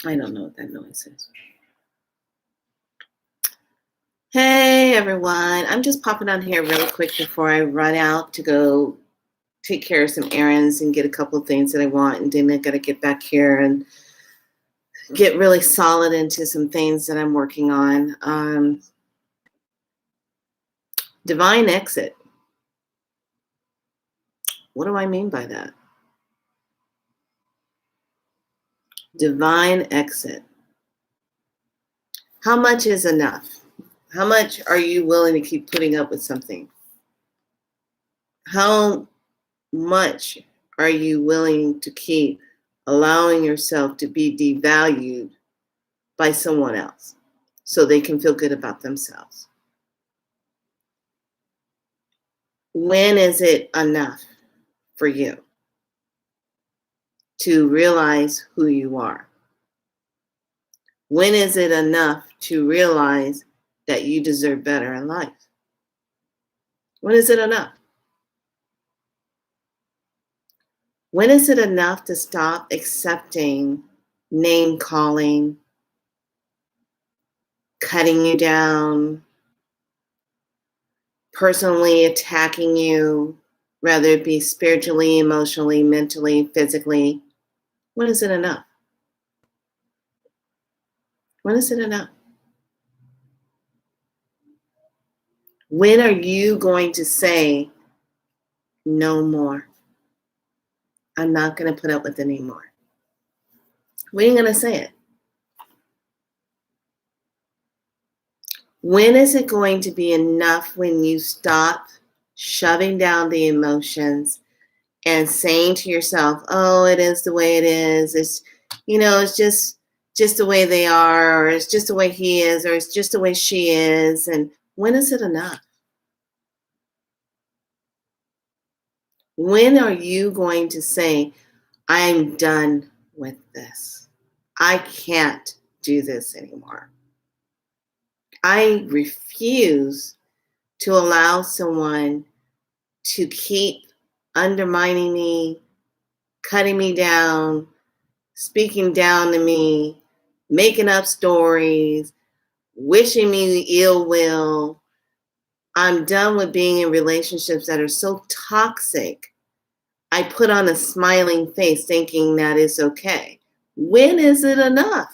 I don't know what that noise is. Hey everyone, I'm just popping on here really quick before I run out to go take care of some errands and get a couple of things that I want, and then I gotta get back here and get really solid into some things that I'm working on. Divine exit. What do I mean by that? Divine exit. How much is enough? How much are you willing to keep putting up with something? How much are you willing to keep allowing yourself to be devalued by someone else so they can feel good about themselves? When is it enough for you to realize who you are? When is it enough to realize that you deserve better in life? When is it enough? When is it enough to stop accepting name calling, cutting you down, personally attacking you, whether it be spiritually, emotionally, mentally, physically? When is it enough? When is it enough? When are you going to say, no more? I'm not going to put up with it anymore. When are you going to say it? When is it going to be enough when you stop shoving down the emotions and saying to yourself, oh, it is the way it is. It's just the way they are, or it's just the way he is, or it's just the way she is. And when is it enough? When are you going to say, I'm done with this? I can't do this anymore. I refuse to allow someone to keep undermining me, cutting me down, speaking down to me, making up stories, wishing me ill will. I'm done with being in relationships that are so toxic. I put on a smiling face thinking that it's okay. When is it enough?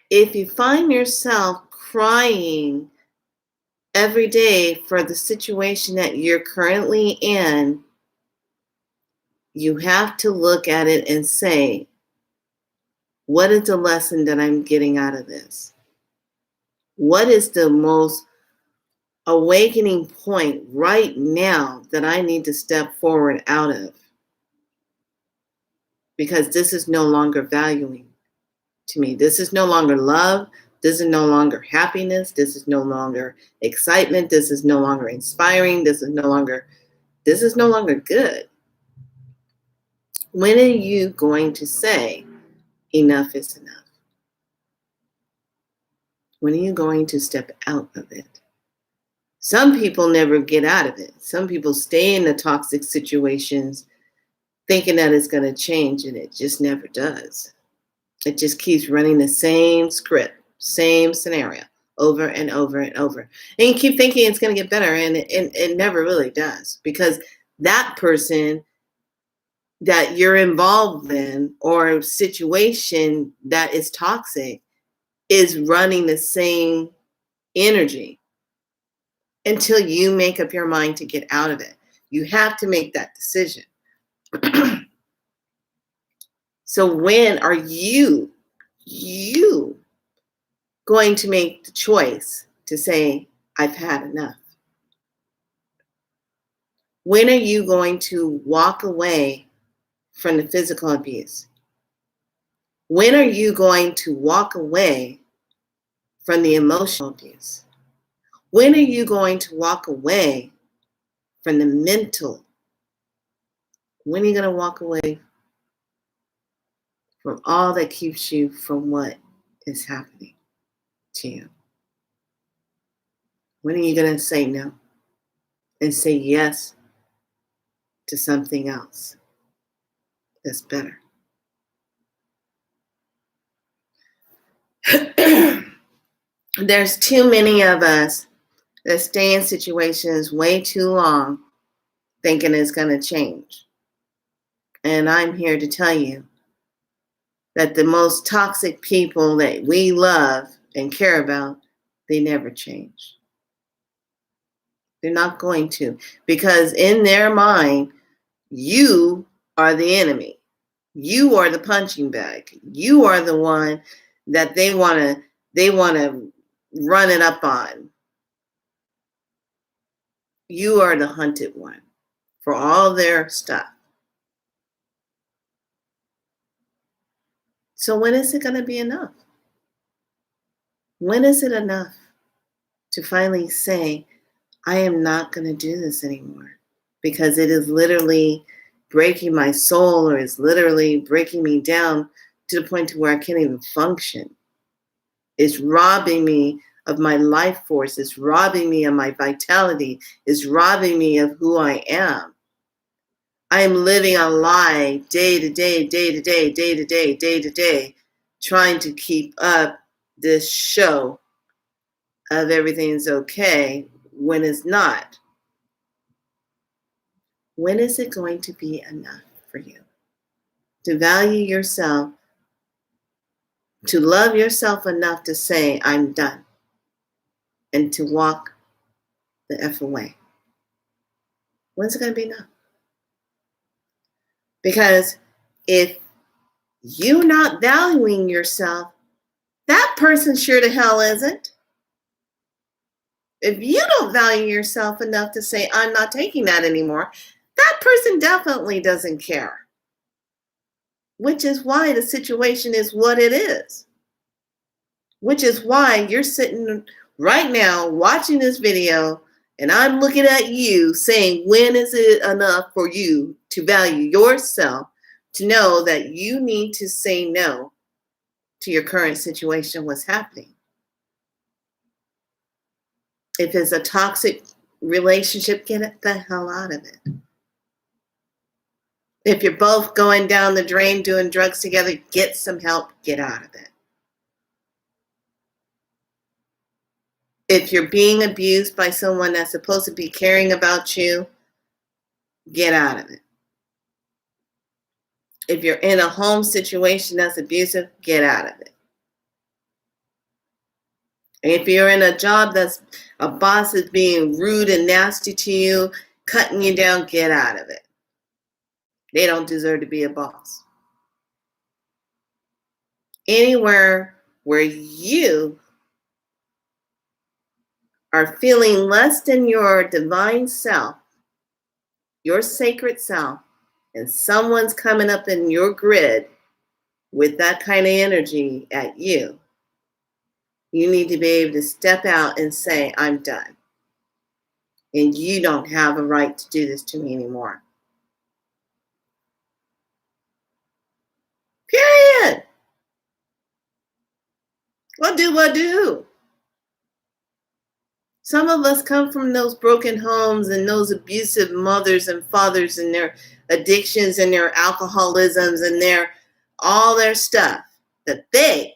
If you find yourself crying every day for the situation that you're currently in, you have to look at it and say, what is the lesson that I'm getting out of this? What is the most awakening point right now that I need to step forward out of? Because this is no longer valuing to me. This is no longer love. This is no longer happiness. This is no longer excitement. This is no longer inspiring. This is no longer good. When are you going to say enough is enough? When are you going to step out of it? Some people never get out of it. Some people stay in the toxic situations thinking that it's going to change, and it just never does. It just keeps running the same script, same scenario over and over and over. And you keep thinking it's going to get better, and it never really does, because that person that you're involved in or situation that is toxic is running the same energy until you make up your mind to get out of it. You have to make that decision. So when are you going to make the choice to say, I've had enough? When are you going to walk away from the physical abuse? When are you going to walk away from the emotional abuse? When are you going to walk away from the mental? When are you going to walk away from all that keeps you from what is happening to you? When are you going to say no and say yes to something else that's better. There's too many of us that stay in situations way too long thinking it's going to change. And I'm here to tell you that the most toxic people that we love and care about, they never change. They're not going to, because in their mind, you are the enemy. You are the punching bag. You are the one that they want to run it up on. You are the hunted one for all their stuff. So when is it going to be enough? When is it enough to finally say, I am not going to do this anymore? Because it is literally breaking my soul, or it's literally breaking me down to the point to where I can't even function. It's robbing me of my life force. It's robbing me of my vitality. It's robbing me of who I am. I am living a lie day to day, day to day, day to day, day to day, trying to keep up this show of everything's okay when it's not. When is it going to be enough for you to value yourself, to love yourself enough to say, I'm done, and to walk the F away? When's it going to be enough? Because if you're not valuing yourself, that person sure to hell isn't. If you don't value yourself enough to say, I'm not taking that anymore, that person definitely doesn't care. Which is why the situation is what it is. Which is why you're sitting right now watching this video, and I'm looking at you saying, when is it enough for you to value yourself, to know that you need to say no to your current situation, what's happening? If it's a toxic relationship, get the hell out of it. If you're both going down the drain doing drugs together, get some help, get out of it. If you're being abused by someone that's supposed to be caring about you, get out of it. If you're in a home situation that's abusive, get out of it. If you're in a job that's a boss is being rude and nasty to you, cutting you down, get out of it. They don't deserve to be a boss. Anywhere where you are feeling less than your divine self, your sacred self, and someone's coming up in your grid with that kind of energy at you, you need to be able to step out and say, I'm done. And you don't have a right to do this to me anymore. Period. What do? Some of us come from those broken homes and those abusive mothers and fathers and their addictions and their alcoholisms and all their stuff that they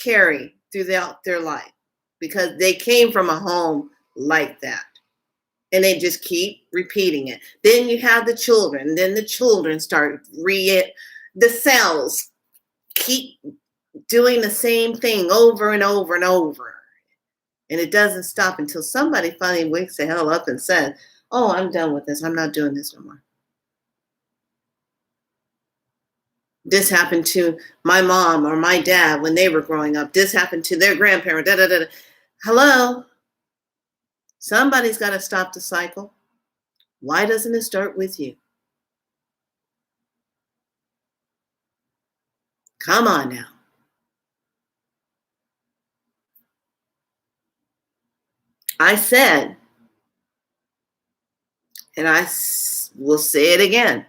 carry throughout their life because they came from a home like that. And they just keep repeating it. Then you have the children. Then the children start the cells keep doing the same thing over and over and over. And it doesn't stop until somebody finally wakes the hell up and says, oh, I'm done with this. I'm not doing this no more. This happened to my mom or my dad when they were growing up. This happened to their grandparent. Da, da, da, da. Hello? Somebody's got to stop the cycle. Why doesn't it start with you? Come on now. I said, and I will say it again,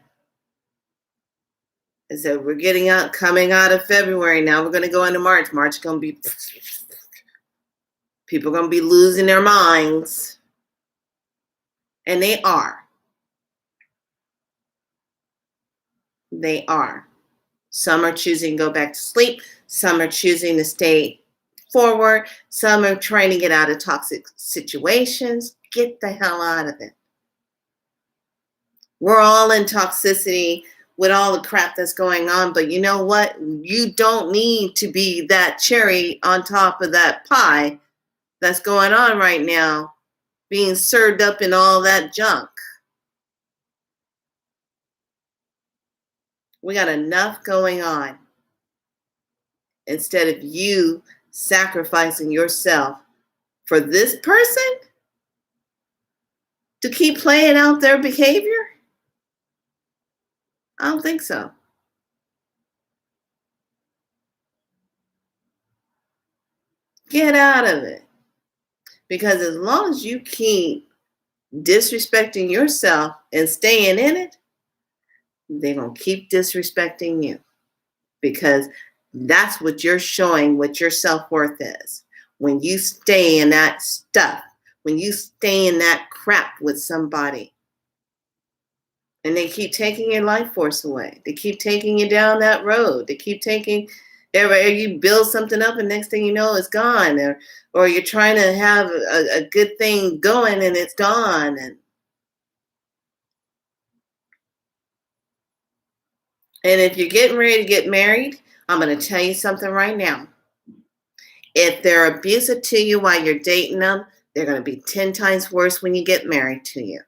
I said, we're coming out of February. Now we're going to go into March. March is going to be, people are going to be losing their minds. And they are. they are. Some are choosing to go back to sleep. Some are choosing to stay forward. Some are trying to get out of toxic situations. Get the hell out of it. We're all in toxicity with all the crap that's going on. But you know what? You don't need to be that cherry on top of that pie that's going on right now, being served up in all that junk. We got enough going on. Instead of you sacrificing yourself for this person to keep playing out their behavior? I don't think so. Get out of it. Because as long as you keep disrespecting yourself and staying in it, they're going to keep disrespecting you. Because that's what you're showing what your self-worth is. When you stay in that stuff, when you stay in that crap with somebody, and they keep taking your life force away. They keep taking you down that road. They keep taking, you build something up and next thing you know, it's gone. Or you're trying to have a good thing going and it's gone. And if you're getting ready to get married, I'm going to tell you something right now. If they're abusive to you while you're dating them, they're going to be 10 times worse when you get married to you.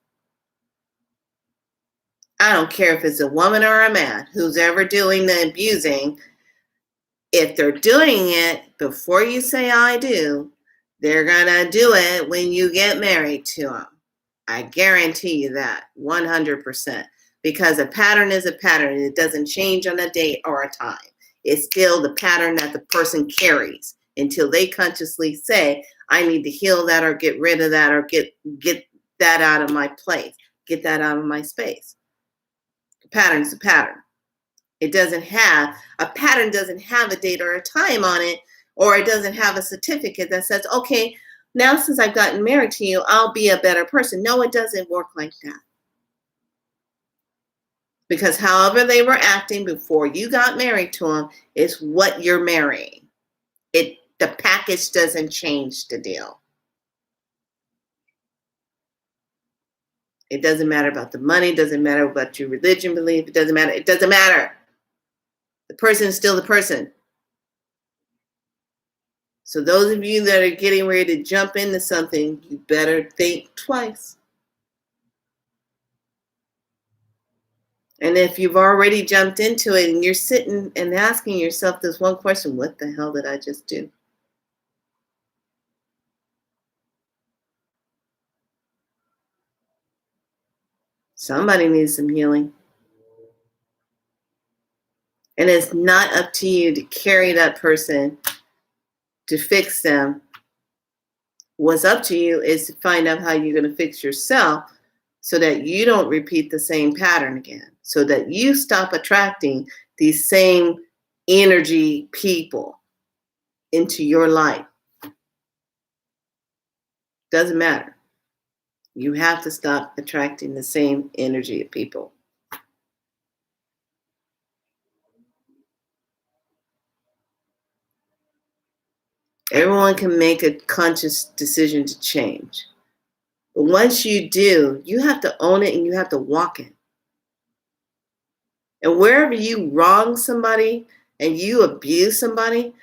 I don't care if it's a woman or a man who's ever doing the abusing. If they're doing it before you say I do, they're going to do it when you get married to them. I guarantee you that 100%. Because a pattern is a pattern. It doesn't change on a date or a time. It's still the pattern that the person carries until they consciously say, I need to heal that or get rid of that or get that out of my place. Get that out of my space. The pattern's a pattern. A pattern doesn't have a date or a time on it, or it doesn't have a certificate that says, okay, now since I've gotten married to you, I'll be a better person. No, it doesn't work like that. Because however they were acting before you got married to them is what you're marrying. The package doesn't change the deal. It doesn't matter about the money. It doesn't matter about your religion belief. It doesn't matter. It doesn't matter. The person is still the person. So those of you that are getting ready to jump into something, you better think twice. And if you've already jumped into it and you're sitting and asking yourself this one question, what the hell did I just do? Somebody needs some healing. And it's not up to you to carry that person to fix them. What's up to you is to find out how you're going to fix yourself so that you don't repeat the same pattern again, so that you stop attracting these same energy people into your life. Doesn't matter. You have to stop attracting the same energy of people. Everyone can make a conscious decision to change. But once you do, you have to own it and you have to walk it. And wherever you wrong somebody and you abuse somebody,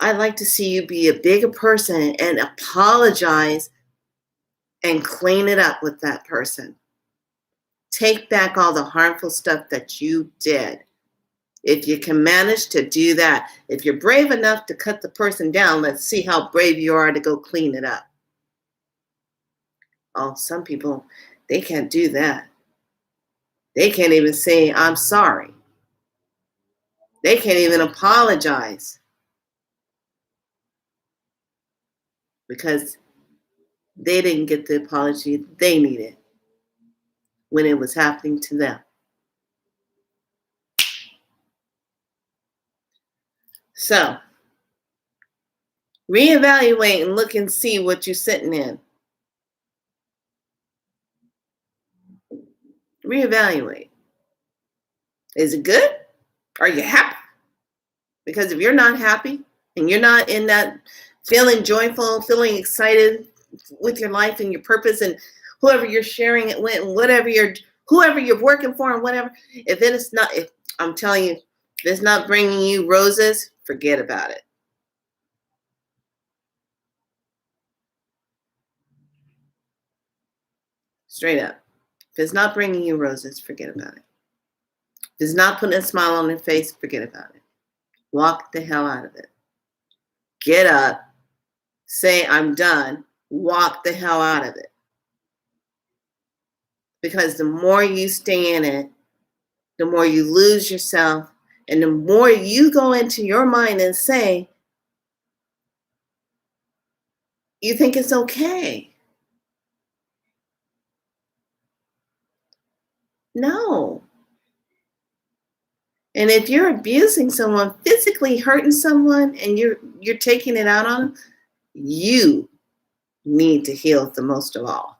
I'd like to see you be a bigger person and apologize and clean it up with that person. Take back all the harmful stuff that you did. If you can manage to do that, if you're brave enough to cut the person down, let's see how brave you are to go clean it up. Oh, some people, they can't do that. They can't even say, I'm sorry. They can't even apologize because they didn't get the apology they needed when it was happening to them. So, reevaluate and look and see what you're sitting in. Reevaluate. Is it good? Are you happy? Because if you're not happy and you're not in that feeling joyful, feeling excited with your life and your purpose and whoever you're sharing it with and whoever you're working for and whatever, if I'm telling you, if it's not bringing you roses, forget about it. Straight up. If it's not bringing you roses, forget about it. If it's not putting a smile on their face, forget about it. Walk the hell out of it. Get up, say, I'm done, walk the hell out of it. Because the more you stay in it, the more you lose yourself, and the more you go into your mind and say, you think it's okay. No. And if you're abusing someone, physically hurting someone, and you're taking it out on them, you need to heal the most of all.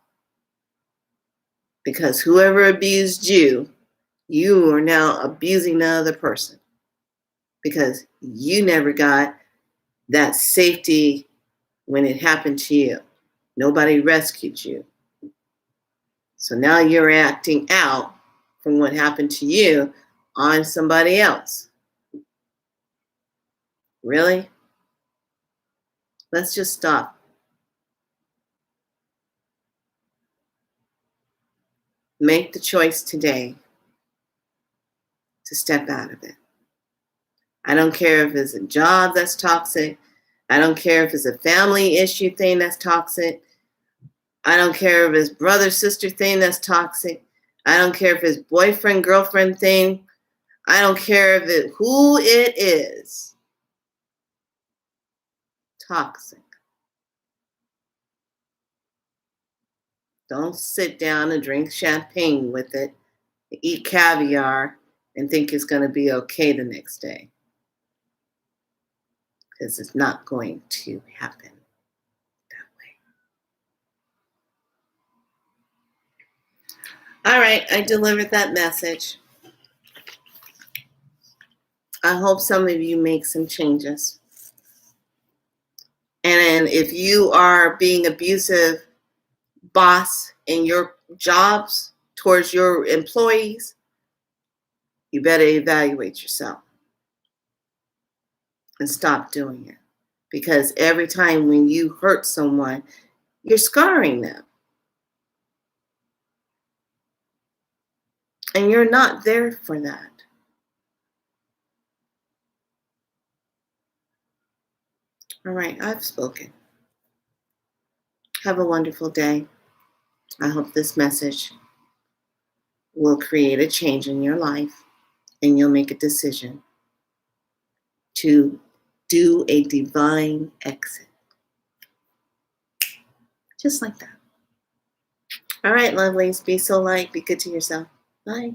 Because whoever abused you, you are now abusing the other person. Because you never got that safety when it happened to you. Nobody rescued you. So now you're acting out from what happened to you on somebody else. Really? Let's just stop. Make the choice today to step out of it. I don't care if it's a job that's toxic. I don't care if it's a family issue thing that's toxic. I don't care if it's brother, sister thing that's toxic. I don't care if it's boyfriend, girlfriend thing. I don't care who it is. Toxic. Don't sit down and drink champagne with it, eat caviar, and think it's going to be okay the next day. Because it's not going to happen that way. All right, I delivered that message. I hope some of you make some changes. And if you are being abusive boss in your jobs towards your employees, you better evaluate yourself and stop doing it. Because every time when you hurt someone, you're scarring them. And you're not there for that. All right, I've spoken. Have a wonderful day. I hope this message will create a change in your life and you'll make a decision to do a divine exit. Just like that. All right, lovelies, be so light, be good to yourself. Bye.